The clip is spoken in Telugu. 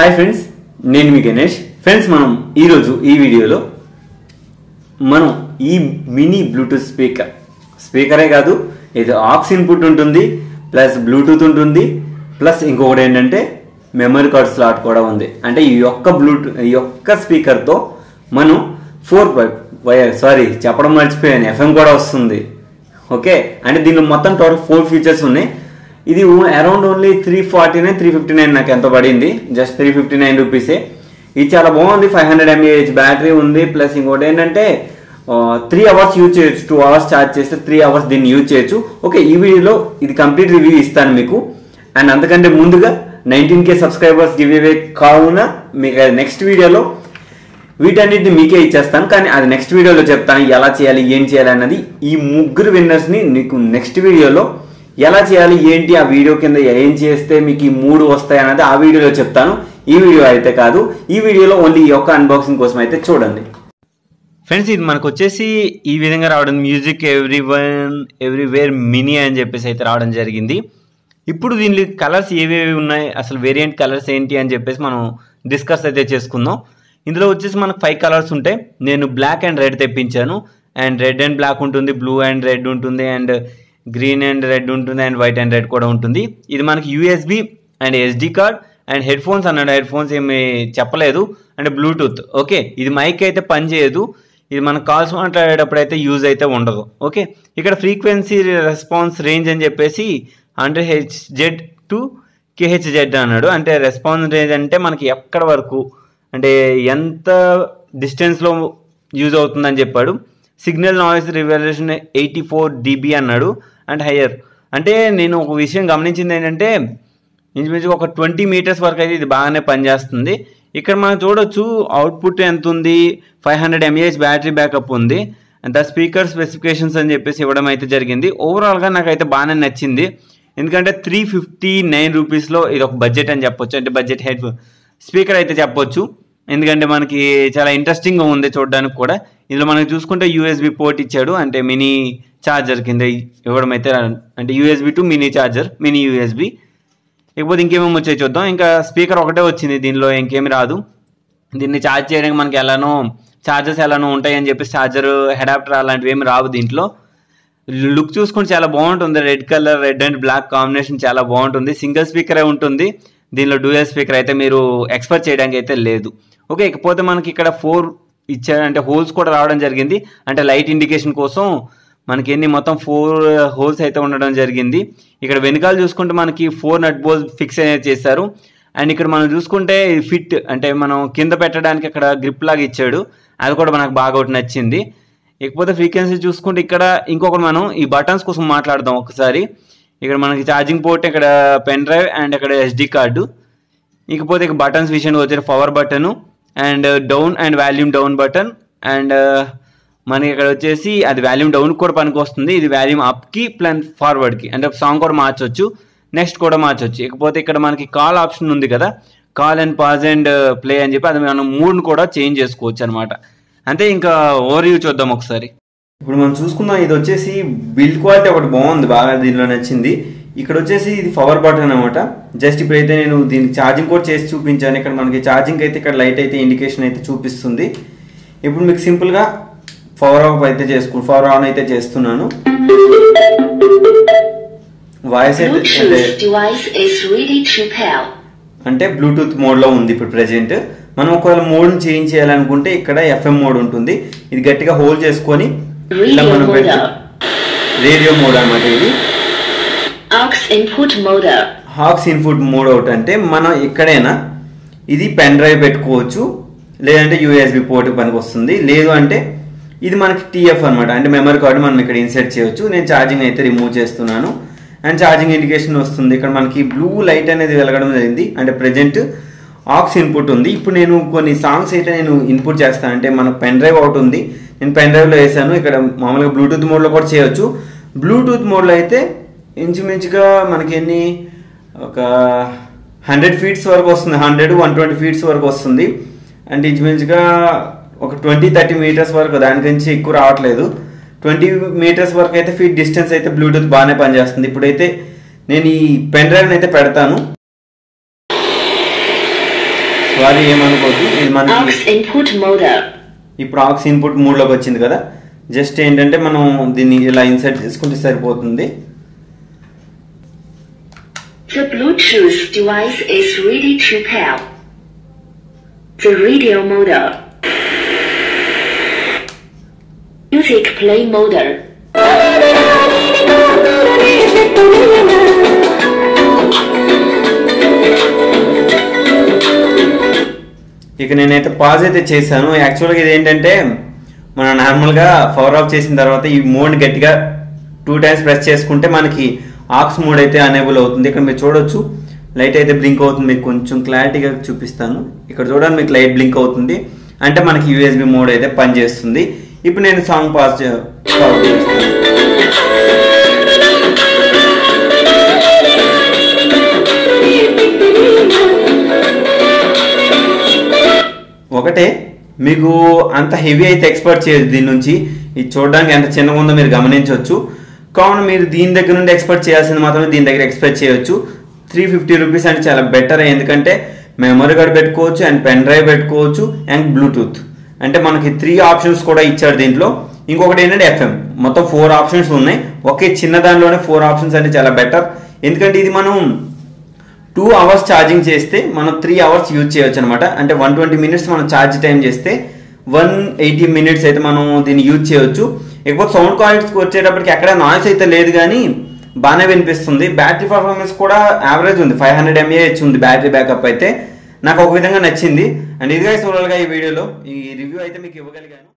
హాయ్ ఫ్రెండ్స్, నేను మీ గణేష్. ఫ్రెండ్స్, మనం ఈరోజు ఈ వీడియోలో మనం ఈ మినీ బ్లూటూత్ స్పీకరే కాదు, ఇది ఆక్స్ ఇన్పుట్ ఉంటుంది, ప్లస్ బ్లూటూత్ ఉంటుంది, ప్లస్ ఇంకొకటి ఏంటంటే మెమరీ కార్డ్ స్లాట్ కూడా ఉంది. అంటే ఈ యొక్క స్పీకర్తో మనం చెప్పడం మర్చిపోయాను, FM కూడా వస్తుంది. ఓకే, అంటే దీనిలో మొత్తం టోటల్ 4 ఫీచర్స్ ఉన్నాయి. ఇది అరౌండ్ ఓన్లీ 349 359 నాకు ఎంత పడింది, జస్ట్ 359 రూపీసే. ఇది చాలా బాగుంది. 500 mAh బ్యాటరీ ఉంది. ప్లస్ ఇంకోటి ఏంటంటే 3 అవర్స్ యూజ్ చేయొచ్చు. 2 అవర్స్ ఛార్జ్ చేస్తే 3 అవర్స్ దీన్ని యూజ్ చేయొచ్చు. ఓకే, ఈ వీడియోలో ఇది కంప్లీట్ రివ్యూ ఇస్తాను మీకు. అండ్ అంతకంటే ముందుగా 19K సబ్స్క్రైబర్స్ గివ్ అవే కావున మీకు నెక్స్ట్ వీడియోలో వీటన్నిటిని మీకే ఇచ్చేస్తాను. కానీ అది నెక్స్ట్ వీడియోలో చెప్తాను ఎలా చేయాలి, ఏం చేయాలి అన్నది. ఈ ముగ్గురు విన్నర్స్ని నీకు నెక్స్ట్ వీడియోలో ఎలా చేయాలి, ఏంటి, ఆ వీడియో కింద ఏం చేస్తే మీకు ఈ 3 వస్తాయి అన్నది ఆ వీడియోలో చెప్తాను. ఈ వీడియో అయితే కాదు, ఈ వీడియోలో ఓన్లీ ఈ యొక్క అన్బాక్సింగ్ కోసం అయితే చూడండి. ఫ్రెండ్స్, ఇది మనకు వచ్చేసి ఈ విధంగా రావడం, మ్యూజిక్ ఎవ్రీవేర్ మినీ అని చెప్పేసి అయితే రావడం జరిగింది. ఇప్పుడు దీనిలో కలర్స్ ఏవేవి ఉన్నాయి, అసలు వేరియంట్ కలర్స్ ఏంటి అని చెప్పేసి మనం డిస్కస్ అయితే చేసుకుందాం. ఇందులో వచ్చేసి మనకు 5 కలర్స్ ఉంటాయి. నేను బ్లాక్ అండ్ రెడ్ తెప్పించాను. అండ్ రెడ్ అండ్ బ్లాక్ ఉంటుంది, బ్లూ అండ్ రెడ్ ఉంటుంది, అండ్ గ్రీన్ అండ్ రెడ్ ఉంటుంది, అండ్ వైట్ అండ్ రెడ్ కూడా ఉంటుంది. ఇది మనకి USB and SD card and head phones అన్నాడు. హెడ్ ఫోన్స్ ఏమి చెప్పలేదు. And Bluetooth. ఓకే, ఇది మైక్ అయితే పని చేయదు. ఇది మన కాల్స్ మాట్లాడేటప్పుడు అయితే యూజ్ అయితే ఉండదు. ఓకే, ఇక్కడ ఫ్రీక్వెన్సీ రెస్పాన్స్ రేంజ్ అని చెప్పేసి 100 Hz to kHz అన్నాడు. అంటే రెస్పాన్స్ రేంజ్ అంటే మనకి ఎక్కడ వరకు, అంటే ఎంత డిస్టెన్స్లో యూజ్ అవుతుందని చెప్పాడు. సిగ్నల్ నాయిస్ రిజల్యూషన్ 84 dB అన్నాడు. అండ్ హయ్యర్ అంటే నేను ఒక విషయం గమనించింది ఏంటంటే ఇంచుమించుగా ఒక 20 మీటర్స్ వరకు అయితే ఇది బాగానే పనిచేస్తుంది. ఇక్కడ మనం చూడొచ్చు అవుట్పుట్ ఎంత ఉంది, 500 mAh బ్యాటరీ బ్యాకప్ ఉంది. అండ్ ద స్పీకర్ స్పెసిఫికేషన్స్ అని చెప్పేసి ఇవ్వడం అయితే జరిగింది. ఓవరాల్గా నాకైతే బాగానే నచ్చింది. ఎందుకంటే 359 రూపీస్లో ఇది ఒక బడ్జెట్ అని చెప్పొచ్చు. అంటే బడ్జెట్ హెడ్ స్పీకర్ అయితే చెప్పొచ్చు. ఎందుకంటే మనకి చాలా ఇంట్రెస్టింగ్గా ఉంది చూడడానికి కూడా. ఇందులో మనకి చూసుకుంటే USB పోర్ట్ ఇచ్చాడు, అంటే మినీ ఛార్జర్ కింద ఇవ్వడం అయితే, అంటే USB to mini charger, mini USB. ఇకపోతే ఇంకేమేమి వచ్చాయి చూద్దాం. ఇంకా స్పీకర్ ఒకటే వచ్చింది, దీనిలో ఇంకేమి రాదు. దీన్ని ఛార్జ్ చేయడానికి మనకి ఛార్జెస్ ఎలానో ఉంటాయి అని చెప్పి ఛార్జర్ అడాప్టర్ అలాంటివి ఏమి రావు దీంట్లో. లుక్ చూసుకుంటే చాలా బాగుంటుంది. Red colour, red and black combination చాలా బాగుంటుంది. సింగిల్ స్పీకరే ఉంటుంది. దీనిలో డ్యూయల్ స్పీకర్ అయితే మీరు ఎక్స్పెక్ట్ చేయడానికి అయితే లేదు. ఓకే, ఇకపోతే మనకి ఇక్కడ 4 ఇచ్చారు, అంటే హోల్స్ కూడా రావడం జరిగింది. అంటే లైట్ ఇండికేషన్ కోసం మనకి మొత్తం 4 హోల్స్ అయితే ఉండడం జరిగింది. ఇక్కడ వెనకాల చూసుకుంటే మనకి 4 నట్ బోల్స్ ఫిక్స్ అనేది చేశారు. అండ్ ఇక్కడ మనం చూసుకుంటే ఫిట్, అంటే మనం కింద పెట్టడానికి అక్కడ గ్రిప్ లాగా ఇచ్చాడు. అది కూడా మనకు బాగా ఒకటి నచ్చింది. ఇకపోతే ఫ్రీక్వెన్సీ చూసుకుంటే ఇక్కడ ఇంకొకటి మనం ఈ బటన్స్ కోసం మాట్లాడదాం ఒకసారి. ఇక్కడ మనకి ఛార్జింగ్ పోర్ట్, ఇక్కడ పెన్ డ్రైవ్ అండ్ ఇక్కడ SD కార్డు. ఇకపోతే ఇక బటన్స్ విషయానికి వచ్చే power button and down and volume down button. And మనకి ఇక్కడ వచ్చేసి అది వాల్యూమ్ డౌన్ కూడా పనికి వస్తుంది. ఇది వాల్యూమ్ అప్కి ప్లస్ ఫార్వర్డ్కి, అంటే సాంగ్ కూడా మార్చొచ్చు, నెక్స్ట్ కూడా మార్చొచ్చు. ఇకపోతే ఇక్కడ మనకి కాల్ ఆప్షన్ ఉంది కదా, call and pause and play అని చెప్పి, అది మనం మూడ్ని కూడా చేంజ్ చేసుకోవచ్చు అనమాట. అంటే ఇంకా ఓవర్వ్యూ చూద్దాం ఒకసారి. ఇప్పుడు మనం చూసుకుందాం. ఇది వచ్చేసి బిల్డ్ క్వాలిటీ ఒకటి బాగుంది, బాగా దీనిలో నచ్చింది. ఇక్కడ వచ్చేసి ఇది పవర్ బటన్ అనమాట. జస్ట్ ఇప్పుడైతే నేను దీనికి ఛార్జింగ్ కూడా చేసి చూపించాను. ఇక్కడ మనకి ఛార్జింగ్ అయితే ఇక్కడ లైట్ అయితే ఇండికేషన్ అయితే చూపిస్తుంది. ఇప్పుడు మీకు సింపుల్గా పవర్ ఆన్ అయితే చేస్తున్నాను. వాయిస్ అయితే అంటే బ్లూటూత్ మోడ్లో ఉంది ఇప్పుడు ప్రెజెంట్. మనం ఒకవేళ మోడ్ని చేంజ్ చేయాలనుకుంటే ఇక్కడ FM మోడ్ ఉంటుంది. ఇది గట్టిగా హోల్డ్ చేసుకొని ఇలా మనం పెట్టి రేడియో మోడ్ అన్నమాట. ఇది హాక్స్ ఇన్పుట్ మోడ్ అవుట్ అంటే మనం ఎక్కడైనా ఇది పెన్ డ్రైవ్ పెట్టుకోవచ్చు, లేదంటే USB పోర్ట్ పనికి వస్తుంది. లేదు అంటే ఇది మనకి TF అనమాట, అంటే మెమరీ కార్డు మనం ఇక్కడ ఇన్సర్ట్ చేయొచ్చు. నేను ఛార్జింగ్ అయితే రిమూవ్ చేస్తున్నాను. అండ్ ఛార్జింగ్ ఇండికేషన్ వస్తుంది. ఇక్కడ మనకి బ్లూ లైట్ అనేది వెలగడం జరిగింది, అంటే ప్రెజెంట్ ఆక్స్ ఇన్పుట్ ఉంది. ఇప్పుడు నేను కొన్ని సాంగ్స్ అయితే నేను ఇన్పుట్ చేస్తాను. అంటే మన పెన్ డ్రైవ్ ఒకటి ఉంది, నేను పెన్ డ్రైవ్లో వేసాను. ఇక్కడ మామూలుగా బ్లూటూత్ మోడ్లో కూడా చేయొచ్చు. బ్లూటూత్ మోడ్లో అయితే ఇంచుమించుగా మనకి ఒక 100 ఫీట్స్ వరకు వస్తుంది, 100-120 ఫీట్స్ వరకు వస్తుంది. అంటే ఇంచుమించుగా ఒక 20-30 మీటర్స్ వరకు, దానికించి ఎక్కువ రావట్లేదు. 20 మీటర్స్ వరకు అయితే ఫీట్ డిస్టెన్స్ అయితే బ్లూటూత్ బాగానే పనిచేస్తుంది. ఇప్పుడైతే నేను ఈ పెన్ డ్రైవ్ని అయితే పెడతాను. సారీ ఏమనుకోవద్దు, ఇది మనకి ఇప్పుడు ఆక్స్ ఇన్పుట్ మోడ్లోకి వచ్చింది కదా. జస్ట్ ఏంటంటే మనం దీన్ని ఇలా ఇన్సర్ట్ చేసుకుంటే సరిపోతుంది. The Bluetooth device is ready to pair. The radio mode. Music play mode. ఇక నేనైతే పాజ్ అయితే చేశాను. యాక్చువల్గా ఇది ఏంటంటే మనం నార్మల్గా పవర్ ఆఫ్ చేసిన తర్వాత ఈ మోడ్ గట్టిగా 2 times ప్రెస్ చేసుకుంటే మనకి ఆక్స్ మోడ్ అయితే అనేబుల్ అవుతుంది. ఇక్కడ మీరు చూడొచ్చు లైట్ అయితే బ్లింక్ అవుతుంది. మీకు కొంచెం క్లారిటీగా చూపిస్తాను. ఇక్కడ చూడండి మీకు లైట్ బ్లింక్ అవుతుంది అంటే మనకి USB మోడ్ అయితే పనిచేస్తుంది. ఇప్పుడు నేను సాంగ్ పాజ్ చేస్తాను. ఒకటే మీకు అంత హెవీ అయితే ఎక్స్పెక్ట్ చేయదు దీని నుంచి. ఇది చూడడానికి ఎంత చిన్నగా ఉందో మీరు గమనించవచ్చు. కావున మీరు దీని దగ్గర నుండి ఎక్స్పెక్ట్ చేయాల్సింది మాత్రమే దీని దగ్గర ఎక్స్పెక్ట్ చేయొచ్చు. 350 రూపీస్ అంటే చాలా బెటర్. ఎందుకంటే మెమరీ కార్డ్ పెట్టుకోవచ్చు అండ్ పెన్ డ్రైవ్ పెట్టుకోవచ్చు అండ్ బ్లూటూత్ అంటే మనకి 3 ఆప్షన్స్ కూడా ఇచ్చాడు దీంట్లో. ఇంకొకటి ఏంటంటే FM, మొత్తం 4 ఆప్షన్స్ ఉన్నాయి. ఒకే చిన్న దానిలోనే 4 ఆప్షన్స్ అంటే చాలా బెటర్. ఎందుకంటే ఇది మనం 2 hours ఛార్జింగ్ చేస్తే మనం 3 hours యూజ్ చేయొచ్చు అనమాట. అంటే 120 minutes మనం ఛార్జ్ టైం చేస్తే 180 minutes అయితే మనం దీన్ని యూజ్ చేయొచ్చు. ఇకపోతే సౌండ్ క్వాలిటీకి వచ్చేటప్పటికి ఎక్కడ నాయిస్ అయితే లేదు కానీ బాగానే వినిపిస్తుంది. బ్యాటరీ పర్ఫార్మెన్స్ కూడా యావరేజ్ ఉంది. 500 mAh ఉంది బ్యాటరీ బ్యాకప్ అయితే. నాకు ఒక విధంగా నచ్చింది. అండ్ ఇదిగా సోల్గా ఈ వీడియోలో ఈ రివ్యూ అయితే మీకు ఇవ్వగలిగాను.